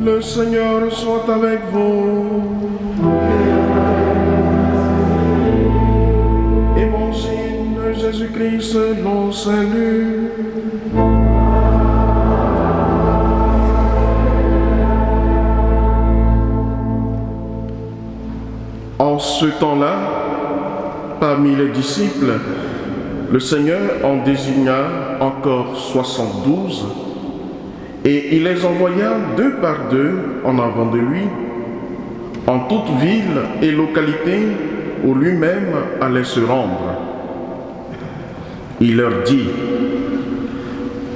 Le Seigneur soit avec vous. Évangile de Jésus-Christ selon Saint Luc. En ce temps-là, parmi les disciples, le Seigneur en désigna encore 72 et il les envoya 2 par 2 en avant de lui, en toute ville et localité où lui-même allait se rendre. Il leur dit: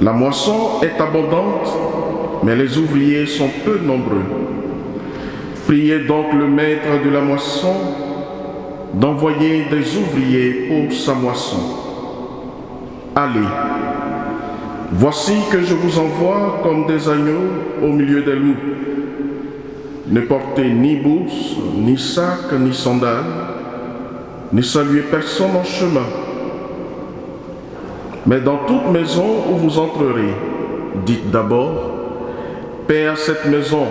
la moisson est abondante, mais les ouvriers sont peu nombreux. Priez donc le maître de la moisson d'envoyer des ouvriers pour sa moisson. Allez, voici que je vous envoie comme des agneaux au milieu des loups. Ne portez ni bourse, ni sac, ni sandales, ne saluez personne en chemin. Mais dans toute maison où vous entrerez, dites d'abord: paix à cette maison.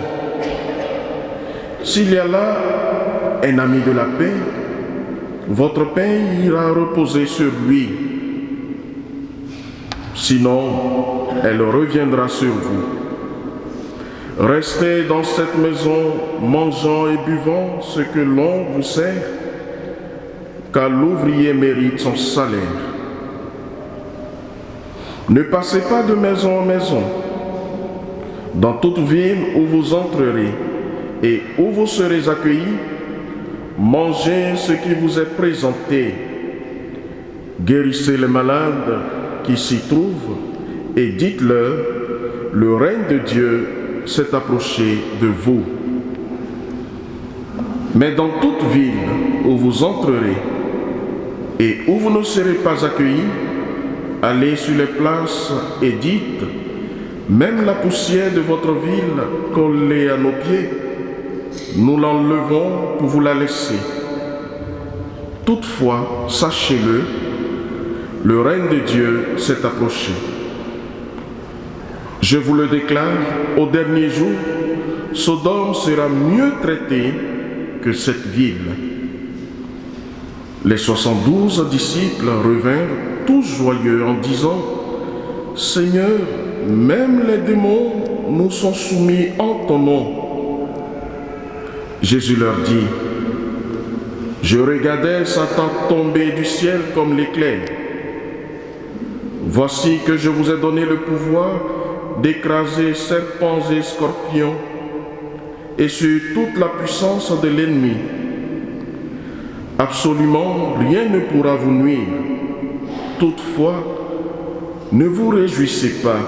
S'il y a là un ami de la paix, votre paix ira reposer sur lui. Sinon, elle reviendra sur vous. Restez dans cette maison, mangeant et buvant ce que l'on vous sert, car l'ouvrier mérite son salaire. Ne passez pas de maison en maison. Dans toute ville où vous entrerez et où vous serez accueillis, mangez ce qui vous est présenté. Guérissez les malades qui s'y trouvent et dites-leur: le règne de Dieu s'est approché de vous. Mais dans toute ville où vous entrerez et où vous ne serez pas accueillis, allez sur les places et dites: même la poussière de votre ville collée à nos pieds, nous l'enlevons pour vous la laisser. Toutefois, sachez-le, le règne de Dieu s'est approché. Je vous le déclare, au dernier jour, Sodome sera mieux traitée que cette ville. Les 72 disciples revinrent tous joyeux en disant: Seigneur, même les démons nous sont soumis en ton nom. Jésus leur dit: je regardais Satan tomber du ciel comme l'éclair. Voici que je vous ai donné le pouvoir d'écraser serpents et scorpions et sur toute la puissance de l'ennemi. Absolument rien ne pourra vous nuire. Toutefois, ne vous réjouissez pas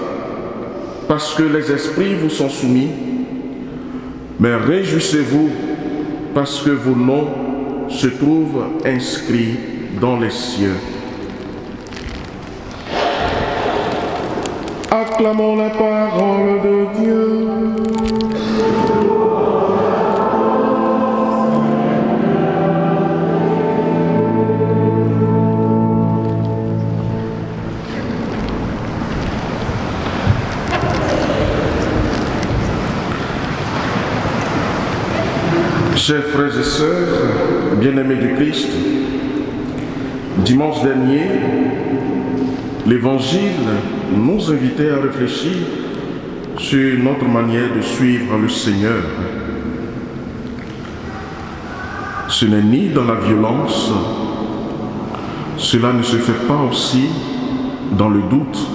parce que les esprits vous sont soumis, mais réjouissez-vous parce que vos noms se trouvent inscrits dans les cieux. Acclamons la parole de Dieu. Chers frères et sœurs, bien-aimés du Christ, dimanche dernier, l'Évangile nous invitait à réfléchir sur notre manière de suivre le Seigneur. Ce n'est ni dans la violence, cela ne se fait pas aussi dans le doute.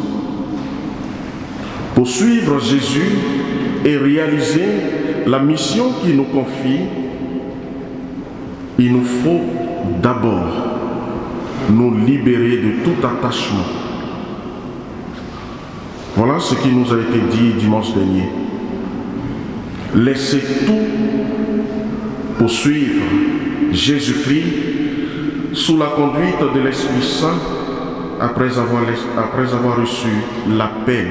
Pour suivre Jésus et réaliser la mission qu'il nous confie, il nous faut d'abord nous libérer de tout attachement. Voilà ce qui nous a été dit dimanche dernier. Laissez tout pour suivre Jésus-Christ sous la conduite de l'Esprit Saint après avoir reçu l'appel.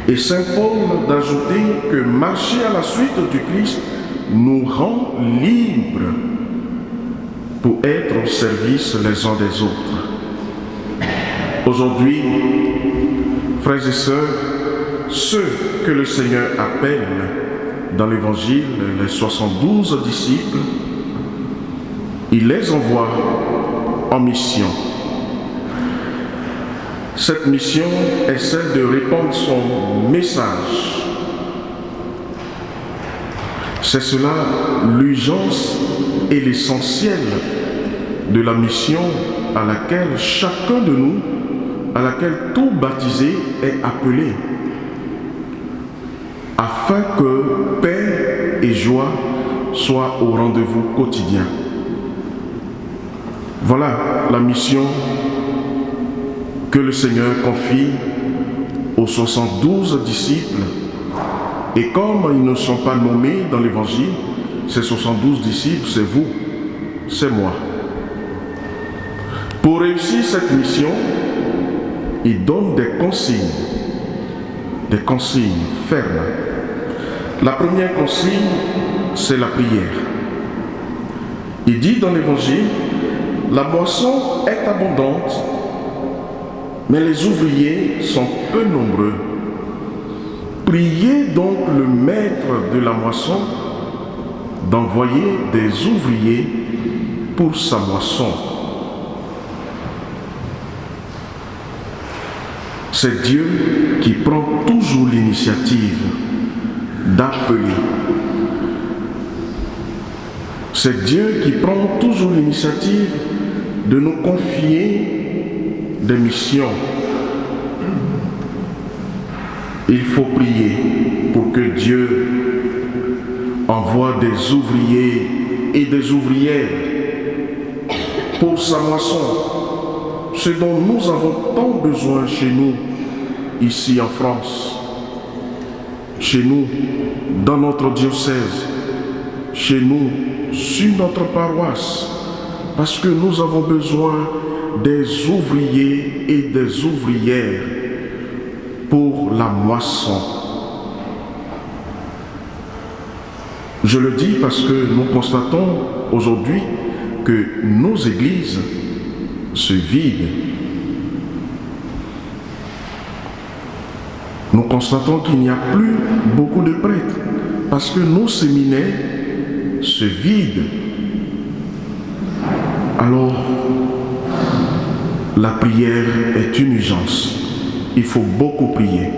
Et Saint Paul d'ajouter que marcher à la suite du Christ nous rend libres pour être au service les uns des autres. Aujourd'hui, frères et sœurs, ceux que le Seigneur appelle dans l'Évangile les 72 disciples, il les envoie en mission. Cette mission est celle de répandre son message. C'est cela l'urgence et l'essentiel de la mission à laquelle chacun de nous, à laquelle tout baptisé est appelé, afin que paix et joie soient au rendez-vous quotidien. Voilà la mission que le Seigneur confie aux 72 disciples. Et comme ils ne sont pas nommés dans l'Évangile, ces 72 disciples, c'est vous, c'est moi. Pour réussir cette mission, il donne des consignes fermes. La première consigne, c'est la prière. Il dit dans l'Évangile, la moisson est abondante, mais les ouvriers sont peu nombreux. Priez donc le maître de la moisson d'envoyer des ouvriers pour sa moisson. C'est Dieu qui prend toujours l'initiative d'appeler. C'est Dieu qui prend toujours l'initiative de nous confier des missions. Il faut prier pour que Dieu envoie des ouvriers et des ouvrières pour sa moisson, ce dont nous avons tant besoin chez nous, ici en France, chez nous, dans notre diocèse, chez nous, sur notre paroisse, parce que nous avons besoin des ouvriers et des ouvrières pour la moisson. Je le dis parce que nous constatons aujourd'hui que nos églises se vident. Nous constatons qu'il n'y a plus beaucoup de prêtres parce que nos séminaires se vident. Alors, la prière est une urgence. Il faut beaucoup prier.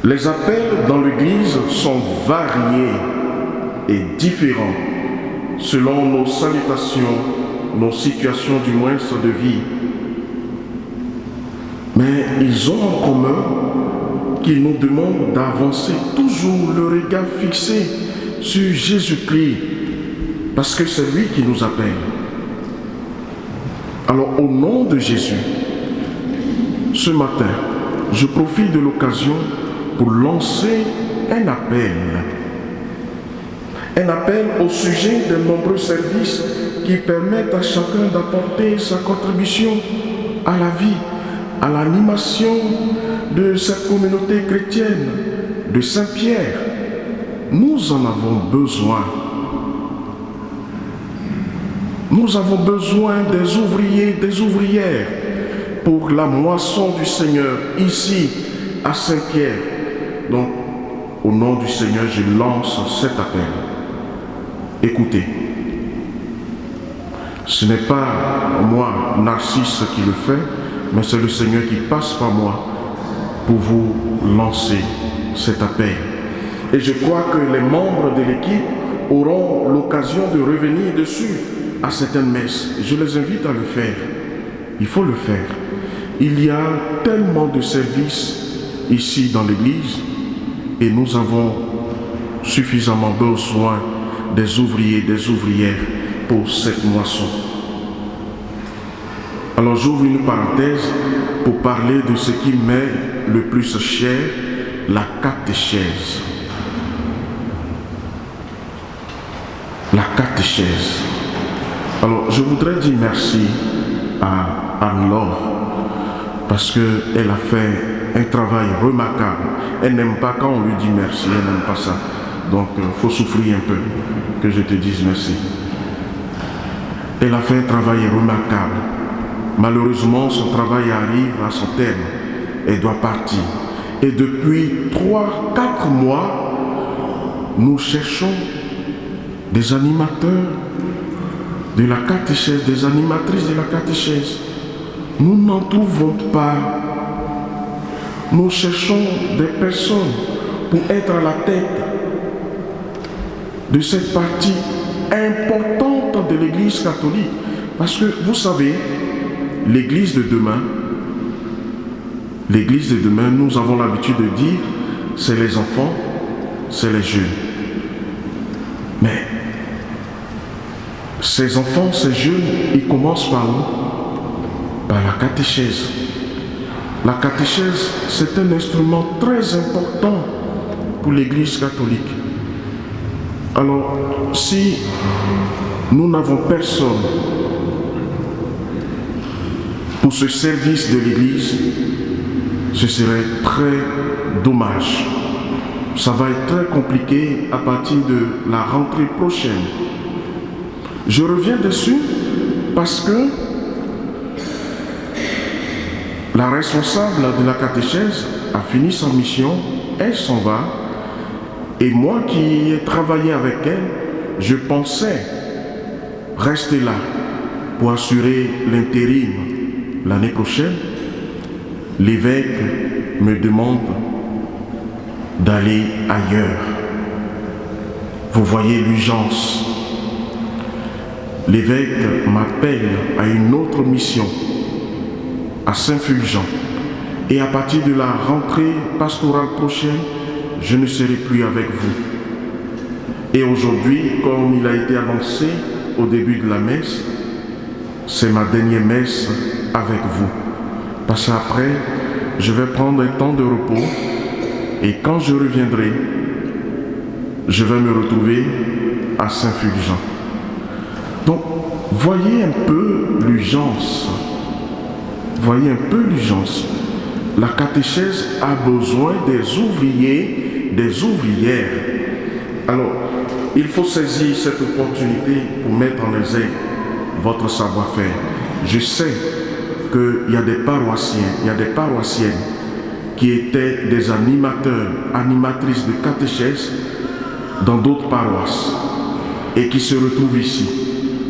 Les appels dans l'Église sont variés et différents selon nos salutations, nos situations du moins de vie. Mais ils ont en commun qu'ils nous demandent d'avancer toujours le regard fixé sur Jésus-Christ, parce que c'est lui qui nous appelle. Alors au nom de Jésus, ce matin, je profite de l'occasion pour lancer un appel au sujet des nombreux services qui permettent à chacun d'apporter sa contribution à la vie, à l'animation de cette communauté chrétienne de Saint-Pierre. Nous en avons besoin. Nous avons besoin des ouvriers, des ouvrières pour la moisson du Seigneur ici à Saint-Pierre. Donc, au nom du Seigneur, je lance cet appel. Écoutez, ce n'est pas moi, Narcisse, qui le fait, mais c'est le Seigneur qui passe par moi pour vous lancer cet appel. Et je crois que les membres de l'équipe auront l'occasion de revenir dessus à certaines messes. Je les invite à le faire. Il faut le faire. Il y a tellement de services ici dans l'Église et nous avons suffisamment besoin des ouvriers, des ouvrières pour cette moisson. Alors j'ouvre une parenthèse pour parler de ce qui m'est le plus cher, la catéchèse. La catéchèse. Alors je voudrais dire merci à Anne-Laure parce qu'elle a fait un travail remarquable. Elle n'aime pas quand on lui dit merci, elle n'aime pas ça. Donc il faut souffrir un peu que je te dise merci. Elle a fait un travail remarquable. Malheureusement, son travail arrive à son terme. elle doit partir. Et depuis 3-4 mois, nous cherchons des animateurs de la catéchèse, des animatrices de la catéchèse. Nous n'en trouvons pas. Nous cherchons des personnes pour être à la tête de cette partie importante de l'Église catholique. Parce que vous savez, l'Église de demain, nous avons l'habitude de dire, c'est les enfants, c'est les jeunes. Mais ces enfants, ces jeunes, ils commencent par où? Par la catéchèse. La catéchèse, c'est un instrument très important pour l'Église catholique. Alors, si nous n'avons personne pour ce service de l'Église, ce serait très dommage. Ça va être très compliqué à partir de la rentrée prochaine. Je reviens dessus parce que la responsable de la catéchèse a fini sa mission, elle s'en va. Et moi qui ai travaillé avec elle, je pensais rester là pour assurer l'intérim l'année prochaine. L'évêque me demande d'aller ailleurs. Vous voyez l'urgence. L'évêque m'appelle à une autre mission, à Saint-Fulgent. Et à partir de la rentrée pastorale prochaine, je ne serai plus avec vous. Et aujourd'hui, comme il a été annoncé au début de la messe, c'est ma dernière messe avec vous. Parce qu'après, je vais prendre un temps de repos et quand je reviendrai, je vais me retrouver à Saint-Fulgent. Donc, voyez un peu l'urgence. Voyez un peu l'urgence. La catéchèse a besoin des ouvriers, des ouvrières. Alors, il faut saisir cette opportunité pour mettre en exergue votre savoir-faire. Je sais qu'il y a des paroissiens, il y a des paroissiennes qui étaient des animateurs, animatrices de catéchèse dans d'autres paroisses et qui se retrouvent ici.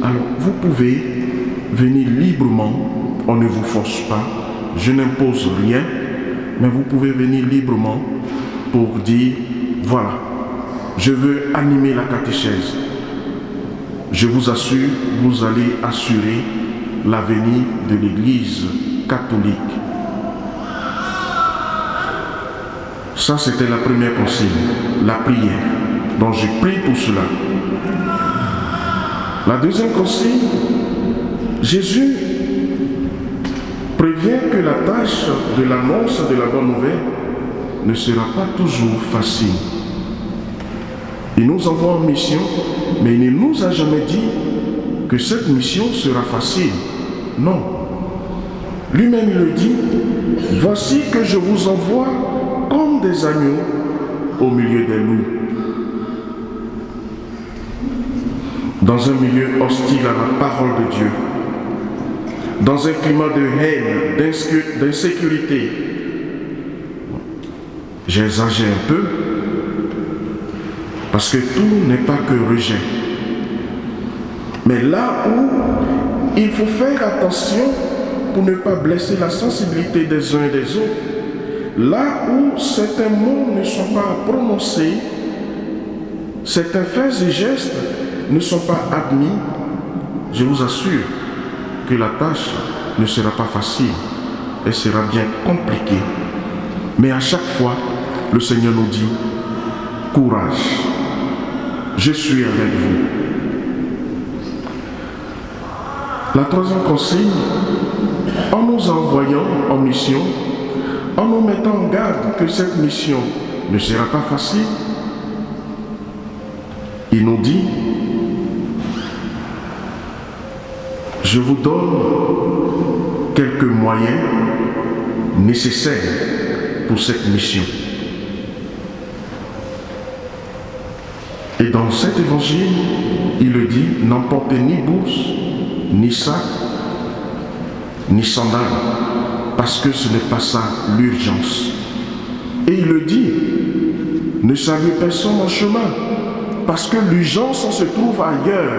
Alors, vous pouvez venir librement, on ne vous force pas, je n'impose rien, mais vous pouvez venir librement pour dire, voilà, je veux animer la catéchèse. Je vous assure, vous allez assurer l'avenir de l'Église catholique. Ça, c'était la première consigne, la prière. Donc, je prie pour cela. La deuxième consigne, Jésus prévient que la tâche de l'annonce de la bonne nouvelle ne sera pas toujours facile. Il nous envoie en mission, mais il ne nous a jamais dit que cette mission sera facile. Non. Lui-même il le dit, voici que je vous envoie comme des agneaux au milieu des loups. Dans un milieu hostile à la parole de Dieu, dans un climat de haine, d'insécurité. J'exagère un peu, parce que tout n'est pas que rejet. Mais là où il faut faire attention pour ne pas blesser la sensibilité des uns et des autres, là où certains mots ne sont pas prononcés, certains faits et gestes ne sont pas admis, je vous assure que la tâche ne sera pas facile, elle sera bien compliquée. Mais à chaque fois, le Seigneur nous dit, courage, je suis avec vous. La troisième consigne, en nous envoyant en mission, en nous mettant en garde que cette mission ne sera pas facile, il nous dit, je vous donne quelques moyens nécessaires pour cette mission. Et dans cet évangile, il le dit, n'emportez ni bourse, ni sac, ni sandales, parce que ce n'est pas ça l'urgence. Et il le dit, ne saluez personne en chemin, parce que l'urgence, on se trouve ailleurs.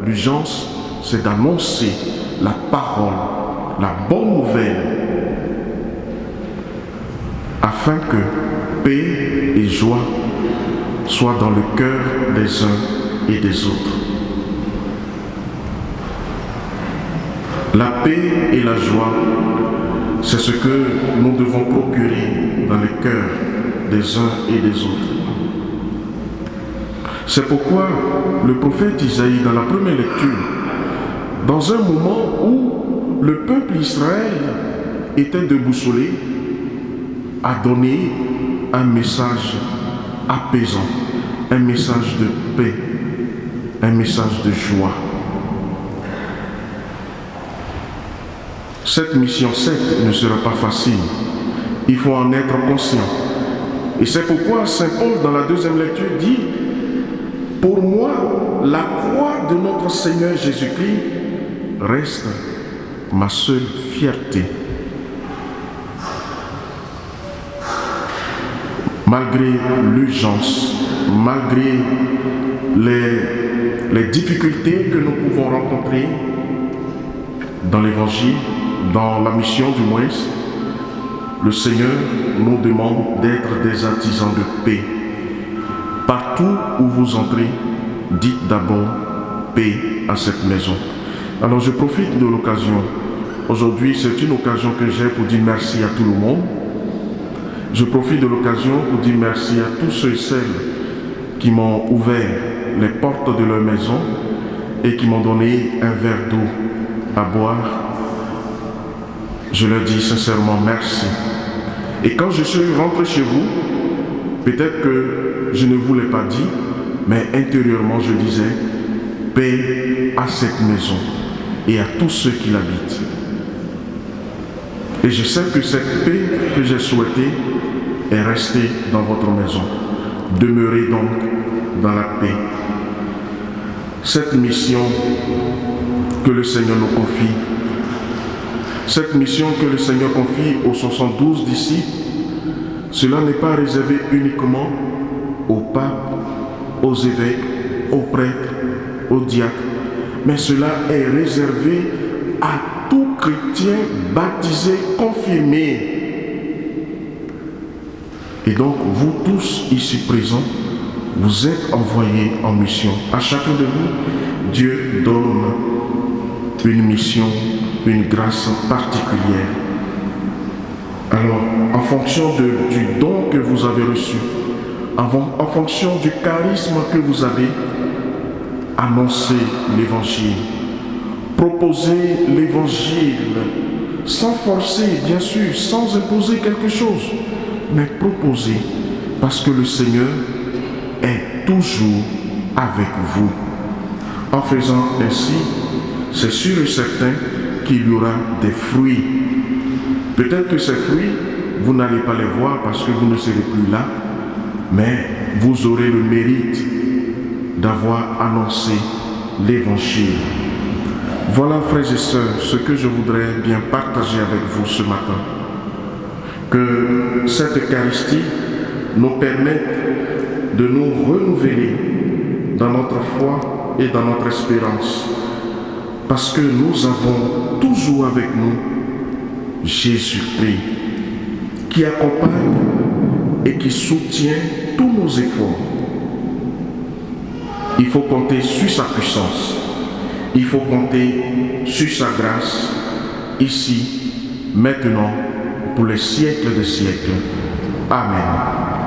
L'urgence, c'est d'annoncer la parole, la bonne nouvelle, afin que paix et joie soient dans le cœur des uns et des autres. La paix et la joie, c'est ce que nous devons procurer dans les cœurs des uns et des autres. C'est pourquoi le prophète Isaïe, dans la première lecture, dans un moment où le peuple Israël était déboussolé, a donné un message apaisant, un message de paix, un message de joie. Cette mission, certes, ne sera pas facile. Il faut en être conscient. Et c'est pourquoi Saint Paul, dans la deuxième lecture, dit « Pour moi, la croix de notre Seigneur Jésus-Christ reste ma seule fierté. » Malgré l'urgence, malgré les difficultés que nous pouvons rencontrer dans l'Évangile, dans la mission du moins, le Seigneur nous demande d'être des artisans de paix. Partout où vous entrez, dites d'abord paix à cette maison. Alors je profite de l'occasion. Aujourd'hui, c'est une occasion que j'ai pour dire merci à tout le monde. Je profite de l'occasion pour dire merci à tous ceux et celles qui m'ont ouvert les portes de leur maison et qui m'ont donné un verre d'eau à boire. Je leur dis sincèrement merci. Et quand je suis rentré chez vous, peut-être que je ne vous l'ai pas dit, mais intérieurement je disais paix à cette maison et à tous ceux qui l'habitent. Et je sais que cette paix que j'ai souhaitée est restée dans votre maison. Demeurez donc dans la paix. Cette mission que le Seigneur nous confie, cette mission que le Seigneur confie aux 72 disciples, cela n'est pas réservé uniquement aux papes, aux évêques, aux prêtres, aux diacres, mais cela est réservé à tout chrétien baptisé, confirmé. Et donc, vous tous ici présents, vous êtes envoyés en mission. À chacun de vous, Dieu donne une mission, une grâce particulière. Alors, en fonction du don que vous avez reçu, en fonction du charisme que vous avez, annoncez l'Évangile. Proposez l'Évangile sans forcer, bien sûr, sans imposer quelque chose, mais proposez, parce que le Seigneur est toujours avec vous. En faisant ainsi, c'est sûr et certain qu'il y aura des fruits. Peut-être que ces fruits, vous n'allez pas les voir parce que vous ne serez plus là, mais vous aurez le mérite d'avoir annoncé l'Évangile. Voilà, frères et sœurs, ce que je voudrais bien partager avec vous ce matin. Que cette Eucharistie nous permette de nous renouveler dans notre foi et dans notre espérance. Parce que nous avons toujours avec nous Jésus-Christ qui accompagne et qui soutient tous nos efforts. Il faut compter sur sa puissance. Il faut compter sur sa grâce, ici, maintenant, pour les siècles des siècles. Amen.